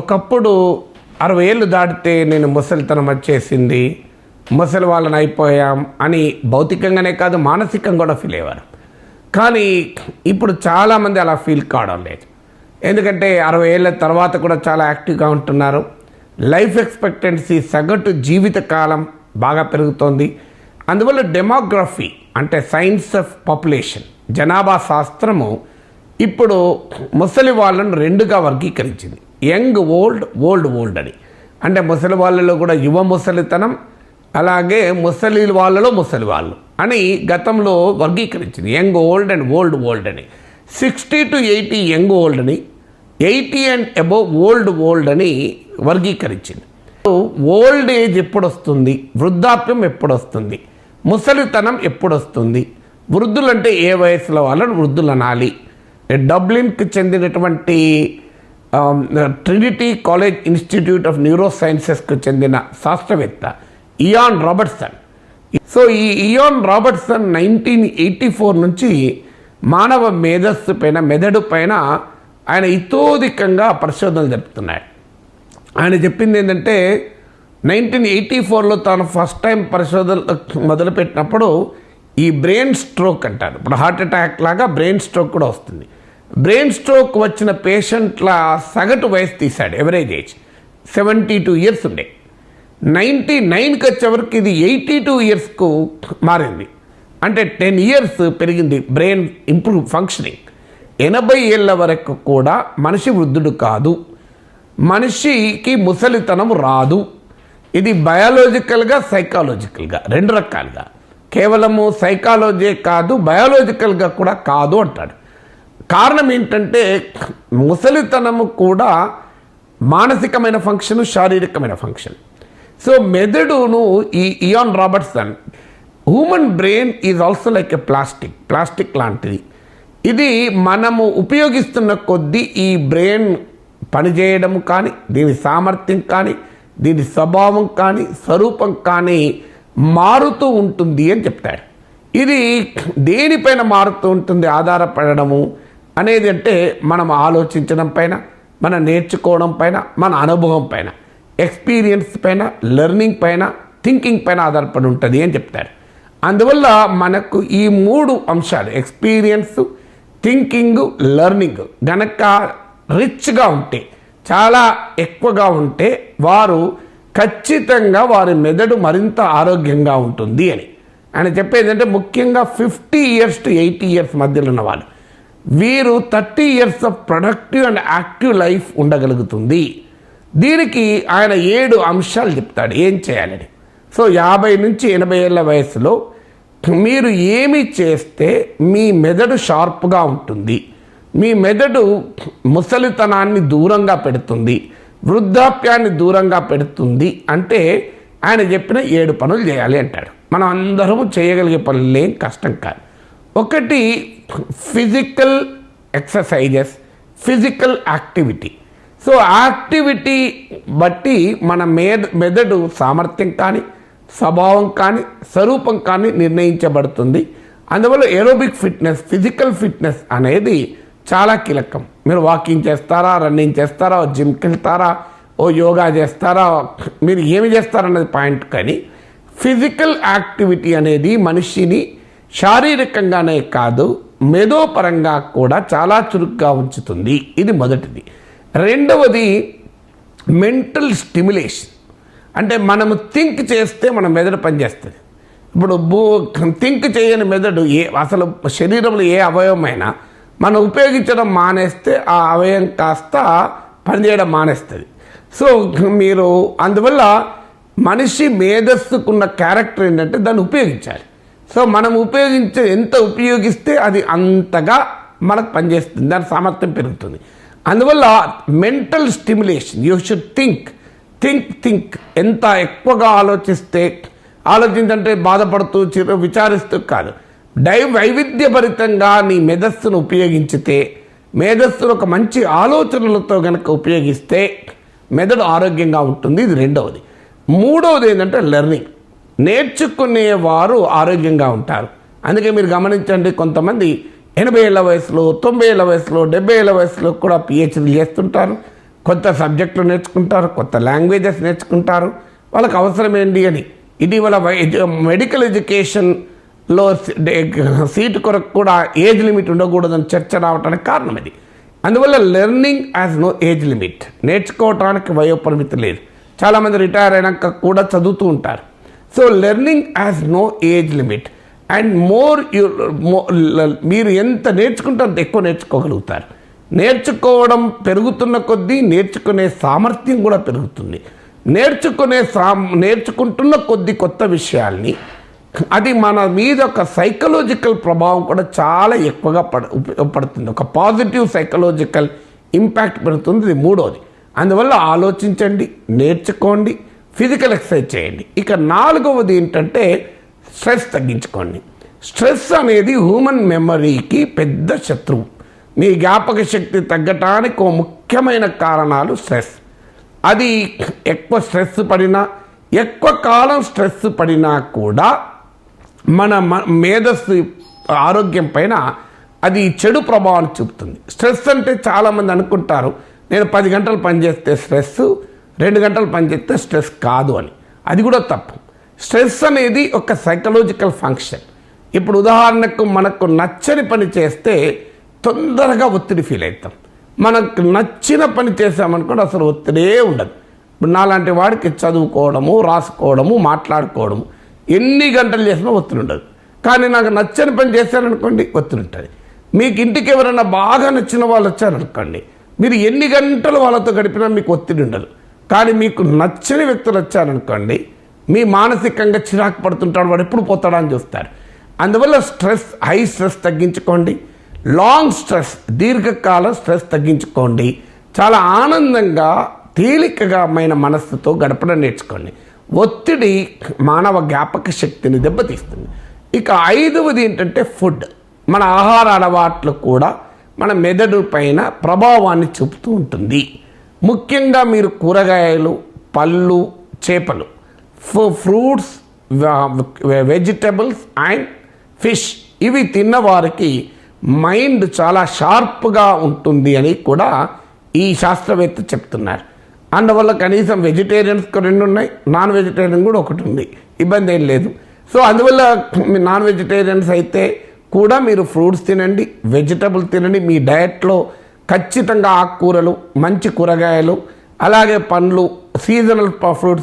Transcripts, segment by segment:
ఒకప్పుడు 60 ఏళ్ళు దాటితే నేను ముసలితనం వచ్చేసింది, ముసలి వాళ్ళని అయిపోయాం అని భౌతికంగానే కాదు మానసికంగా కూడా ఫీల్ అయ్యేవారు. కానీ ఇప్పుడు చాలామంది అలా ఫీల్ కావడం లేదు. ఎందుకంటే 60 ఏళ్ళ తర్వాత కూడా చాలా యాక్టివ్గా ఉంటున్నారు. లైఫ్ ఎక్స్పెక్టెన్సీ సగటు జీవితకాలం బాగా పెరుగుతోంది. అందువల్ల డెమోగ్రఫీ అంటే సైన్స్ ఆఫ్ పాపులేషన్ జనాభా శాస్త్రము ఇప్పుడు ముసలి వాళ్ళను రెండుగా వర్గీకరించింది. యంగ్ ఓల్డ్, ఓల్డ్ ఓల్డ్ అని. అంటే ముసలి వాళ్ళలో కూడా యువ ముసలితనం, అలాగే ముసలి వాళ్ళలో ముసలి వాళ్ళు అని గతంలో వర్గీకరించింది. Young old and old old అని. 60 to 80 యంగ్ ఓల్డ్ అని, 80 అండ్ అబోవ్ ఓల్డ్ ఓల్డ్ అని వర్గీకరించింది. ఓల్డ్ ఏజ్ ఎప్పుడు వస్తుంది, వృద్ధాప్యం ఎప్పుడు వస్తుంది, ముసలితనం ఎప్పుడు వస్తుంది, వృద్ధులంటే ఏ వయసులో వాళ్ళని వృద్ధులు అనాలి. డబ్లిన్కి చెందినటువంటి ట్రినిటీ కాలేజ్ ఇన్స్టిట్యూట్ ఆఫ్ న్యూరో సైన్సెస్కు చెందిన శాస్త్రవేత్త ఇయాన్ రాబర్ట్సన్. సో ఈ ఇయాన్ రాబర్ట్సన్ 1984 నుంచి మానవ మేధస్సు పైన, మెదడు పైన ఆయన ఇతోధికంగా పరిశోధనలు జరుపుతున్నాడు. ఆయన చెప్పింది ఏంటంటే 1984లో తాను ఫస్ట్ టైం పరిశోధనలు మొదలుపెట్టినప్పుడు ఈ బ్రెయిన్ స్ట్రోక్ అంటారు. ఇప్పుడు హార్ట్ అటాక్ లాగా బ్రెయిన్ స్ట్రోక్ కూడా వస్తుంది. బ్రెయిన్ స్ట్రోక్ వచ్చిన పేషెంట్ల సగటు వయసు తీశాడు. ఎవరేజ్ ఏజ్ 72 ఇయర్స్ ఉండే. 99కి వచ్చేవరకు ఇది 82 ఇయర్స్కు మారింది. అంటే 10 ఇయర్స్ పెరిగింది బ్రెయిన్ ఇంప్రూవ్ ఫంక్షనింగ్. 80 ఏళ్ళ వరకు కూడా మనిషి వృద్ధుడు కాదు, మనిషికి ముసలితనం రాదు. ఇది బయాలజికల్గా, సైకాలజికల్గా రెండు రకాలుగా. కేవలము సైకాలజీ కాదు, బయాలజికల్గా కూడా కాదు అంటాడు. కారణం ఏంటంటే ముసలితనము కూడా మానసికమైన ఫంక్షన్, శారీరకమైన ఫంక్షన్. సో మెదడును ఈ Ian Robertson human brain is also like a plastic లాంటిది. ఇది మనము ఉపయోగిస్తున్న కొద్దీ ఈ బ్రెయిన్ పనిచేయడం కానీ, దీని సామర్థ్యం కానీ, దీని స్వభావం కానీ, స్వరూపం కానీ మారుతూ ఉంటుంది అని చెప్తాడు. ఇది దేనిపైన మారుతూ ఉంటుంది ఆధారపడము అనేది అంటే మనం ఆలోచించడం పైన, మనం నేర్చుకోవడం పైన, మన అనుభవం పైన, ఎక్స్పీరియన్స్ పైన, లెర్నింగ్ పైన, థింకింగ్ పైన ఆధారపడి ఉంటుంది అని చెప్తారు. అందువల్ల మనకు ఈ 3 అంశాలు ఎక్స్పీరియన్స్, థింకింగ్, లెర్నింగ్ గనక రిచ్గా ఉంటే, చాలా ఎక్కువగా ఉంటే వారు ఖచ్చితంగా వారి మెదడు మరింత ఆరోగ్యంగా ఉంటుంది అని ఆయన చెప్పేది. అంటే ముఖ్యంగా 50 years to 80 years మధ్యలో ఉన్న వాళ్ళు, వీరు 30 years of productive and active life ఉండగలుగుతుంది. దీనికి ఆయన 7 అంశాలు చెప్తాడు ఏం చేయాలని. సో 50 నుంచి 80 ఏళ్ళ వయసులో మీరు ఏమి చేస్తే మీ మెదడు షార్ప్గా ఉంటుంది, మీ మెదడు ముసలితనాన్ని దూరంగా పెడుతుంది, వృద్ధాప్యాన్ని దూరంగా పెడుతుంది అంటే ఆయన చెప్పిన 7 పనులు చేయాలి అంటాడు. మనం అందరము చేయగలిగే పనులు ఏం కష్టం కాదు. ఒకటి physical exercises, physical activity. So activity బట్టి మన మెదడు సామర్థ్యం కానీ, స్వభావం కానీ, స్వరూపం కానీ నిర్ణయించబడుతుంది. అందువల్ల ఏరోబిక్ ఫిట్నెస్, ఫిజికల్ ఫిట్నెస్ అనేది చాలా కీలకం. మీరు వాకింగ్ చేస్తారా, రన్నింగ్ చేస్తారా, జిమ్కి వెళ్తారా, ఓ యోగా చేస్తారా, మీరు ఏమి చేస్తారన్నది పాయింట్. కానీ ఫిజికల్ యాక్టివిటీ అనేది మనిషిని శారీరకంగానే కాదు మేధోపరంగా కూడా చాలా చురుగ్గా ఉంచుతుంది. ఇది మొదటిది. రెండవది మెంటల్ స్టిమ్యులేషన్. అంటే మనము థింక్ చేస్తే మన మెదడు పనిచేస్తుంది. ఇప్పుడు థింక్ చేయని మెదడు అసలు శరీరంలో ఏ అవయవమైనా మనం ఉపయోగించడం మానేస్తే ఆ అవయవం కాస్త పనిచేయడం మానేస్తుంది. సో మీరు అందువల్ల మనిషి మేధస్సుకున్న క్యారెక్టర్ ఏంటంటే దాన్ని ఉపయోగించాలి. సో మనం ఎంత ఉపయోగిస్తే అది అంతగా మనకు పనిచేస్తుంది, దాని సామర్థ్యం పెరుగుతుంది. అందువల్ల mental stimulation, you should think. ఎంత ఎక్కువగా ఆలోచించంటే బాధపడుతూ విచారిస్తూ కాదు, వైవిధ్యభరితంగా నీ మేధస్సును ఉపయోగించితే, మేధస్సును ఒక మంచి ఆలోచనలతో కనుక ఉపయోగిస్తే మెదడు ఆరోగ్యంగా ఉంటుంది. ఇది రెండవది. మూడవది ఏంటంటే లెర్నింగ్. నేర్చుకునేవారు ఆరోగ్యంగా ఉంటారు. అందుకే మీరు గమనించండి, కొంతమంది 80 ఏళ్ళ వయసులో, 90 ఏళ్ళ వయసులో, 70 ఏళ్ళ వయసులో కూడా పిహెచ్డీలు చేస్తుంటారు. కొత్త సబ్జెక్టులు నేర్చుకుంటారు, కొత్త లాంగ్వేజెస్ నేర్చుకుంటారు, వాళ్ళకి అవసరం ఏంటి అని. ఇటీవల మెడికల్ ఎడ్యుకేషన్లో సీటు కొరకు కూడా ఏజ్ లిమిట్ ఉండకూడదని చర్చ రావడానికి కారణం ఇది. అందువల్ల learning has no age limit, నేర్చుకోవటానికి వయోపరిమితి లేదు. చాలామంది రిటైర్ అయినాక కూడా చదువుతూ ఉంటారు. So learning has no age limit and మీరు ఎంత నేర్చుకుంటే అంత ఎక్కువ నేర్చుకోగలుగుతారు. నేర్చుకోవడం పెరుగుతున్న కొద్దీ నేర్చుకునే సామర్థ్యం కూడా పెరుగుతుంది. నేర్చుకుంటున్న కొద్ది కొత్త విషయాల్ని అది మన మీద ఒక సైకలాజికల్ ప్రభావం కూడా చాలా ఎక్కువగా పడుతుంది. ఒక పాజిటివ్ సైకలాజికల్ ఇంపాక్ట్ పెడుతుంది. ఇది మూడోది. అందువల్ల ఆలోచించండి, నేర్చుకోండి, ఫిజికల్ ఎక్సర్సైజ్ చేయండి. ఇక నాలుగవది ఏంటంటే స్ట్రెస్ తగ్గించుకోండి. స్ట్రెస్ అనేది హ్యూమన్ మెమరీకి పెద్ద శత్రువు. మీ జ్ఞాపక శక్తి తగ్గటానికి ఒక ముఖ్యమైన కారణాలు స్ట్రెస్. అది ఎక్కువ స్ట్రెస్ పడినా, ఎక్కువ కాలం స్ట్రెస్ పడినా కూడా మన మేధస్సు ఆరోగ్యం పైన అది చెడు ప్రభావాన్ని చూపుతుంది. స్ట్రెస్ అంటే చాలామంది అనుకుంటారు నేను 10 గంటలు పనిచేస్తే స్ట్రెస్, 2 గంటలు పనిచేస్తే స్ట్రెస్ కాదు అని. అది కూడా తప్పు. స్ట్రెస్ అనేది ఒక సైకలాజికల్ ఫంక్షన్. ఇప్పుడు ఉదాహరణకు మనకు నచ్చని పని చేస్తే తొందరగా ఒత్తిడి ఫీల్ అవుతాం. మనకు నచ్చిన పని చేసామనుకోండి అసలు ఒత్తిడే ఉండదు. ఇప్పుడు నాలాంటి వాడికి చదువుకోవడము, రాసుకోవడము, మాట్లాడుకోవడము ఎన్ని గంటలు చేసినా ఒత్తిడి ఉండదు. కానీ నాకు నచ్చని పని చేశారనుకోండి ఒత్తిడి ఉంటుంది. మీకు ఇంటికి ఎవరైనా బాగా నచ్చిన వాళ్ళు వచ్చారనుకోండి, మీరు ఎన్ని గంటలు వాళ్ళతో గడిపినా మీకు ఒత్తిడి ఉండదు. కానీ మీకు నచ్చని వ్యక్తులు వచ్చారనుకోండి, మీ మానసికంగా చిరాకు పడుతుంటాడు, వాడు ఎప్పుడు పోతాడా అని చూస్తారు. అందువల్ల హై స్ట్రెస్ తగ్గించుకోండి. లాంగ్ స్ట్రెస్, దీర్ఘకాల స్ట్రెస్ తగ్గించుకోండి. చాలా ఆనందంగా తేలికమైన మనస్సుతో గడపడం నేర్చుకోండి. ఒత్తిడి మానవ జ్ఞాపక శక్తిని దెబ్బతీస్తుంది. ఇక 5వది ఏంటంటే ఫుడ్. మన ఆహార అలవాట్లు కూడా మన మెదడు పైన ప్రభావాన్ని చూపుతూ ఉంటుంది. ముఖ్యంగా మీరు కూరగాయలు, పళ్ళు, చేపలు, ఫ్రూట్స్, వెజిటబుల్స్ అండ్ ఫిష్ ఇవి తిన్నవారికి మైండ్ చాలా షార్ప్గా ఉంటుంది అని కూడా ఈ శాస్త్రవేత్త చెప్తున్నారు. అందువల్ల కనీసం వెజిటేరియన్స్కి 2 ఉన్నాయి, నాన్ వెజిటేరియన్ కూడా 1 ఉంది, ఇబ్బంది ఏం లేదు. సో అందువల్ల నాన్ వెజిటేరియన్స్ అయితే కూడా మీరు ఫ్రూట్స్ తినండి, వెజిటబుల్ తినండి. మీ డయట్లో ఖచ్చితంగా ఆకుకూరలు, మంచి కూరగాయలు, అలాగే పండ్లు, సీజనల్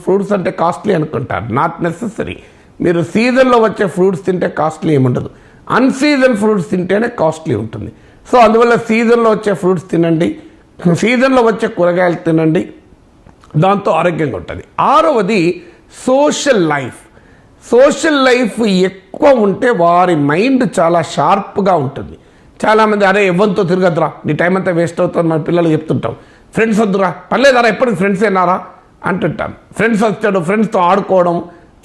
ఫ్రూట్స్ అంటే కాస్ట్లీ అనుకుంటారు, నాట్ నెసెసరీ. మీరు సీజన్లో వచ్చే ఫ్రూట్స్ తింటే కాస్ట్లీ ఏముండదు. అన్సీజన్ ఫ్రూట్స్ తింటేనే కాస్ట్లీ ఉంటుంది. సో అందువల్ల సీజన్లో వచ్చే ఫ్రూట్స్ తినండి, సీజన్లో వచ్చే కూరగాయలు తినండి, దాంతో ఆరోగ్యంగా ఉంటుంది. 6వది సోషల్ లైఫ్. సోషల్ లైఫ్ ఎక్కువ ఉంటే వారి మైండ్ చాలా షార్ప్గా ఉంటుంది. చాలామంది అరే ఎవరితో తిరగద్దురా, నీ టైం అంతా వేస్ట్ అవుతుంది మన పిల్లలు చెప్తుంటాం. ఫ్రెండ్స్ వద్దురా, పర్లేదారా, ఎప్పటికి ఫ్రెండ్స్ ఏనారా అంటుంటాం. ఫ్రెండ్స్ వచ్చాడు, ఫ్రెండ్స్తో ఆడుకోవడం,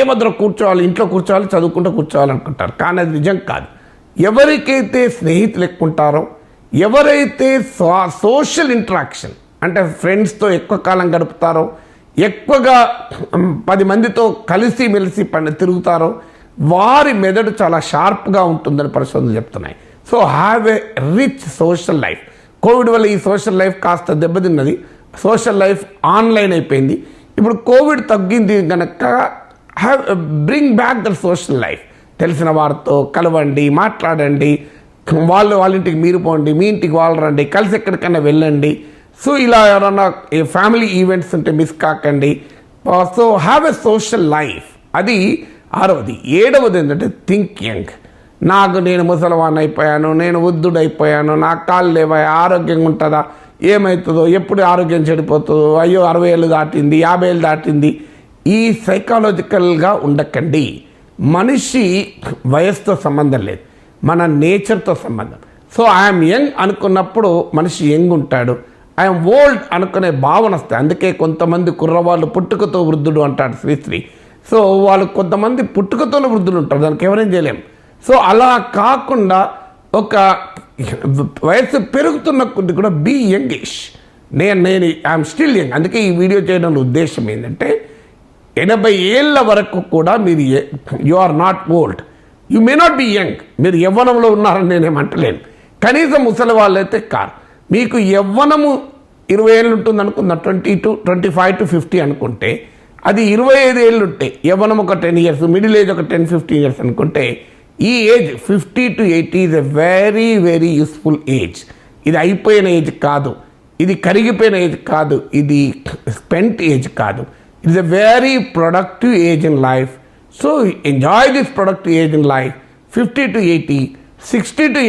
ఏమద్దురా కూర్చోవాలి, ఇంట్లో కూర్చోవాలి, చదువుకుంటూ కూర్చోవాలి అనుకుంటారు. కానీ అది నిజం కాదు. ఎవరికైతే స్నేహితులు ఎక్కువ ఉంటారో, ఎవరైతే సోషల్ ఇంటరాక్షన్ అంటే ఫ్రెండ్స్తో ఎక్కువ కాలం గడుపుతారో, ఎక్కువగా 10 మందితో కలిసి మెలిసి తిరుగుతారో వారి మెదడు చాలా షార్ప్గా ఉంటుందని పరిశోధనలు చెప్తున్నాయి. So have a rich social life. Covid వల్ల ఈ సోషల్ లైఫ్ కాస్త దెబ్బతిన్నది. సోషల్ లైఫ్ ఆన్లైన్ అయిపోయింది. ఇప్పుడు కోవిడ్ తగ్గింది కనుక bring back the social life. తెలిసిన వారితో కలవండి, మాట్లాడండి, వాళ్ళ ఇంటికి మీరు పోండి, మీ ఇంటికి వాళ్ళు రండి, కలిసి ఎక్కడికైనా వెళ్ళండి. సో ఇలా ఎవరన్నా ఫ్యామిలీ ఈవెంట్స్ ఉంటే మిస్ కాకండి. So have a social life. అది 6వది. 7వది ఏంటంటే థింక్ యంగ్. నేను ముసలివాణ్ణి అయిపోయాను, నేను వృద్ధుడైపోయాను, నా కాళ్ళు లేవా, ఆరోగ్యంగా ఉంటుందా, ఏమవుతుందో, ఎప్పుడు ఆరోగ్యం చెడిపోతుందో, అయ్యో 60 ఏళ్ళు దాటింది, 50 ఏళ్ళు దాటింది, ఈ సైకాలజికల్గా ఉండకండి. మనిషి వయసుతో సంబంధం లేదు, మన నేచర్తో సంబంధం. సో ఐఎమ్ యంగ్ అనుకున్నప్పుడు మనిషి యంగ్ ఉంటాడు, ఐఎమ్ ఓల్డ్ అనుకునే భావన వస్తాయి. అందుకే కొంతమంది కుర్రవాళ్ళు పుట్టుకతో వృద్ధుడు అంటాడు శ్రీశ్రీ. సో వాళ్ళు కొంతమంది పుట్టుకతోనే వృద్ధులు ఉంటారు, దానికి ఎవరేం చేయలేం. సో అలా కాకుండా ఒక వయసు పెరుగుతున్న కొద్ది కూడా బీ యంగిష్. నేను ఐఎమ్ స్టిల్ యంగ్. అందుకే ఈ వీడియో చేయడం ఉద్దేశం ఏంటంటే 80 ఏళ్ళ వరకు కూడా మీరు you are not old, you may not be young. మీరు యవ్వనంలో ఉన్నారని నేనేమంటలేను, కనీసం ముసలి వాళ్ళైతే కాదు. మీకు యవ్వనము 20 ఏళ్ళు ఉంటుంది అనుకుందాం, 25 to 50 అనుకుంటే, అది 25 ఏళ్ళు ఉంటే, యవ్వనం ఒక 10 years, మిడిల్ ఏజ్ ఒక 10-15 years అనుకుంటే, ఈ age 50 to 80 is a very very useful age. ఇది అయిపోయిన ఏజ్ కాదు, ఇది కరిగిపోయిన ఏజ్ కాదు, ఇది స్పెంట్ ఏజ్ కాదు. It's a very productive age in life. So enjoy this productive age in life. 50 to 80, 60 to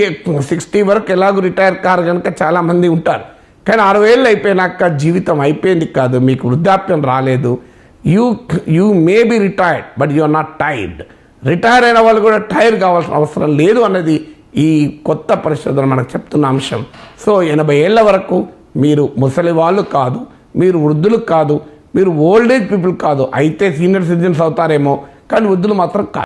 60 వరకు ఎలాగో రిటైర్ కారు కనుక చాలామంది ఉంటారు. కానీ 60 ఏళ్ళు అయిపోయినాక జీవితం అయిపోయింది కాదు, మీకు వృద్ధాప్యం రాలేదు. You may be retired but you are not tired. Retire అయిన వాళ్ళు కూడా టైర్ కావాల్సిన అవసరం లేదు అన్నది ఈ కొత్త పరిశోధన మనకు చెప్తున్న అంశం. సో 80 ఏళ్ళ వరకు మీరు ముసలి వాళ్ళు కాదు, మీరు వృద్ధులు కాదు, మీరు ఓల్డ్ ఏజ్ పీపుల్ కాదు. అయితే సీనియర్ సిటిజన్స్ అవుతారేమో, కానీ వృద్ధులు మాత్రం కాదు.